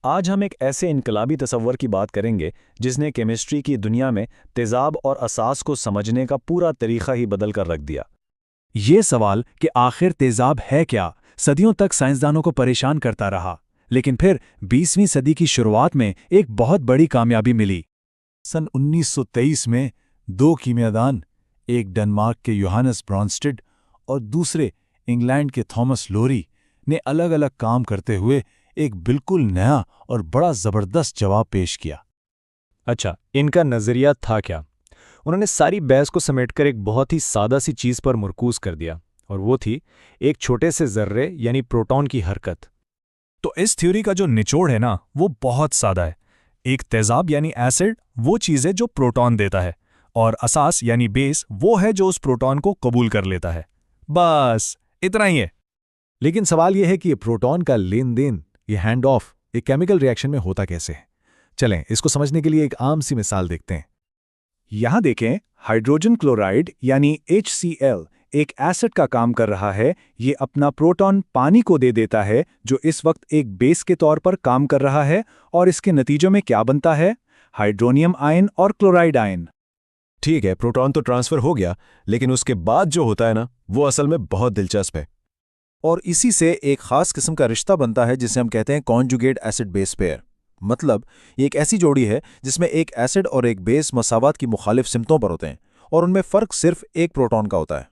आज हम एक ऐसे इनकलाबी तसव्वुर की बात करेंगे जिसने केमिस्ट्री की दुनिया में तेज़ाब और असास को समझने का पूरा तरीक़ा ही बदल कर रख दिया। ये सवाल कि आखिर तेज़ाब है क्या, सदियों तक साइंसदानों को परेशान करता रहा, लेकिन फिर 20वीं सदी की शुरुआत में एक बहुत बड़ी कामयाबी मिली। सन 1923 में दो कीमियादान, एक डेनमार्क के योहानस ब्रॉन्स्टेड और दूसरे इंग्लैंड के थॉमस लोरी, ने अलग अलग काम करते हुए एक बिल्कुल नया और बड़ा ज़बरदस्त जवाब पेश किया। अच्छा, इनका नज़रिया था क्या? उन्होंने सारी बहस को समेटकर एक बहुत ही सादा सी चीज़ पर मुरकूज़ कर दिया, और वो थी एक छोटे से ज़र्रे यानी प्रोटॉन की हरकत। तो इस थ्योरी का जो निचोड़ है ना, वो बहुत सादा है। एक तेज़ाब यानी एसिड वो चीज़ है जो प्रोटॉन देता है, और असास यानी बेस वो है जो उस प्रोटॉन को कबूल कर लेता है। बस इतना ही है। लेकिन सवाल यह है कि ये प्रोटॉन का लेन देन, ये हैंड ऑफ, एक केमिकल रिएक्शन में होता कैसे है। चलें इसको समझने के लिए एक आम सी मिसाल देखते हैं। यहां देखें, हाइड्रोजन क्लोराइड यानी HCl एक एसिड का काम कर रहा है। ये अपना प्रोटॉन पानी को दे देता है, जो इस वक्त एक बेस के तौर पर काम कर रहा है, और इसके नतीजों में क्या बनता है? हाइड्रोनियम आयन और क्लोराइड आयन। ठीक है, प्रोटॉन तो ट्रांसफर हो गया, लेकिन उसके बाद जो होता है ना, वो असल में बहुत दिलचस्प है। और इसी से एक खास किस्म का रिश्ता बनता है जिसे हम कहते हैं कॉन्जुगेट एसिड बेस पेयर। मतलब ये एक ऐसी जोड़ी है जिसमें एक एसिड और एक बेस मसावात की मुखालिफ सिमतों पर होते हैं, और उनमें फ़र्क सिर्फ एक प्रोटॉन का होता है।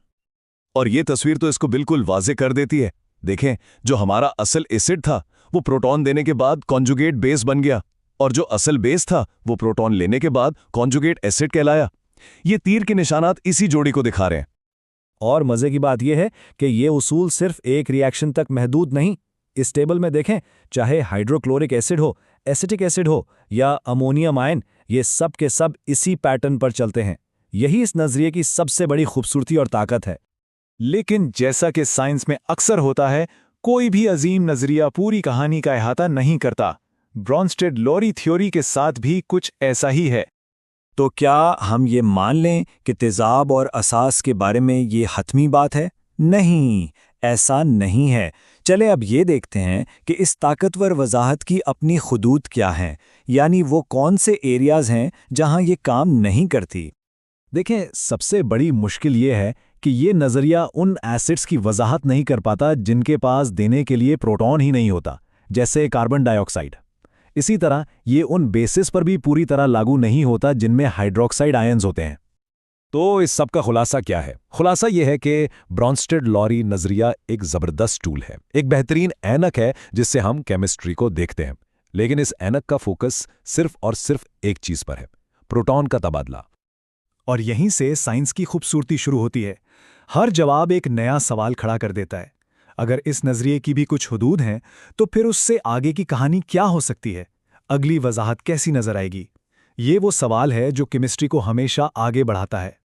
और ये तस्वीर तो इसको बिल्कुल वाज़े कर देती है। देखें, जो हमारा असल एसिड था वो प्रोटॉन देने के बाद कॉन्जुगेट बेस बन गया, और जो असल बेस था वो प्रोटॉन लेने के बाद कॉन्जुगेट एसिड कहलाया। ये तीर के निशानात इसी जोड़ी को दिखा रहे हैं। और मज़े की बात यह है कि ये उसूल सिर्फ एक रिएक्शन तक महदूद नहीं। इस टेबल में देखें, चाहे हाइड्रोक्लोरिक एसिड हो, एसिटिक एसिड हो या अमोनियम आयन, ये सब के सब इसी पैटर्न पर चलते हैं। यही इस नज़रिए की सबसे बड़ी खूबसूरती और ताकत है। लेकिन जैसा कि साइंस में अक्सर होता है, कोई भी अजीम नज़रिया पूरी कहानी का अहाता नहीं करता। ब्रॉन्स्टेड लोरी थ्योरी के साथ भी कुछ ऐसा ही है। तो क्या हम ये मान लें कि तेज़ाब और असास के बारे में ये हतमी बात है? नहीं, ऐसा नहीं है। चले अब ये देखते हैं कि इस ताकतवर वजाहत की अपनी खुदूद क्या हैं, यानी वो कौन से एरियाज़ हैं जहां ये काम नहीं करती। देखें, सबसे बड़ी मुश्किल ये है कि ये नज़रिया उन एसिड्स की वजाहत नहीं कर पाता जिनके पास देने के लिए प्रोटॉन ही नहीं होता, जैसे कार्बन डाइऑक्साइड। इसी तरह ये उन बेसिस पर भी पूरी तरह लागू नहीं होता जिनमें हाइड्रोक्साइड आयन्स होते हैं। तो इस सब का खुलासा क्या है? खुलासा यह है कि ब्रॉन्स्टेड लोरी नज़रिया एक ज़बरदस्त टूल है, एक बेहतरीन ऐनक है जिससे हम केमिस्ट्री को देखते हैं। लेकिन इस ऐनक का फोकस सिर्फ और सिर्फ एक चीज़ पर है, प्रोटॉन का तबादला। और यहीं से साइंस की खूबसूरती शुरू होती है। हर जवाब एक नया सवाल खड़ा कर देता है। अगर इस नज़रिए की भी कुछ हुदूद हैं, तो फिर उससे आगे की कहानी क्या हो सकती है? अगली वजाहत कैसी नजर आएगी? ये वो सवाल है जो केमिस्ट्री को हमेशा आगे बढ़ाता है।